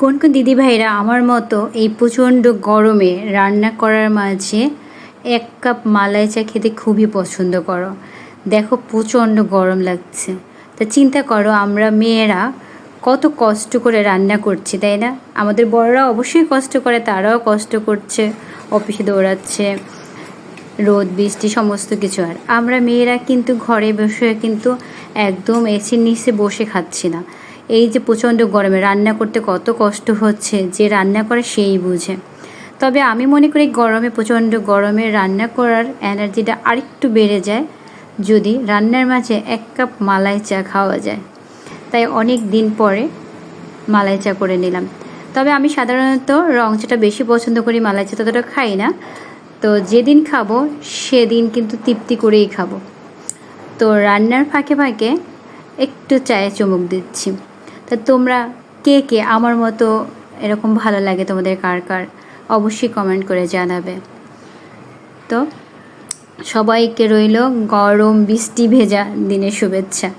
কোন কোন দিদিভাইরা আমার মতো এই প্রচণ্ড গরমে রান্না করার মাঝে 1 কাপ মালাই চা খেতে খুবই পছন্দ করো? দেখো প্রচণ্ড গরম লাগছে, তা চিন্তা করো আমরা মেয়েরা কত কষ্ট করে রান্না করছি, তাই না? আমাদের বড়রা অবশ্যই কষ্ট করে, তারাও কষ্ট করছে, অফিসে দৌড়াচ্ছে, রোদ বৃষ্টি সমস্ত কিছু। আর আমরা মেয়েরা কিন্তু ঘরে বসে কিন্তু একদম এসির নিচে বসে খাচ্ছি না। এই যে প্রচণ্ড গরমে রান্না করতে কত কষ্ট হচ্ছে, যে রান্না করে সেই বুঝে। তবে আমি মনে করি গরমে, প্রচণ্ড গরমে রান্না করার এনার্জিটা আরেকটু বেড়ে যায় যদি রান্নার মাঝে 1 কাপ মালাই চা খাওয়া যায়। তাই অনেক দিন পরে মালাই চা করে নিলাম। তবে আমি সাধারণত রং চাটা বেশি পছন্দ করি, মালাই চা ততটা খাই না। তো যেদিন খাবো সেদিন কিন্তু তৃপ্তি করেই খাবো। তো রান্নার ফাঁকে ফাঁকে একটু চায়ে চুমুক দিচ্ছি। তা তোমরা কে কে আমার মতো এরকম ভালো লাগে তোমাদের কার কার, অবশ্যই কমেন্ট করে জানাবে। তো সবাইকে রইল গরম বৃষ্টি ভেজা দিনের শুভেচ্ছা।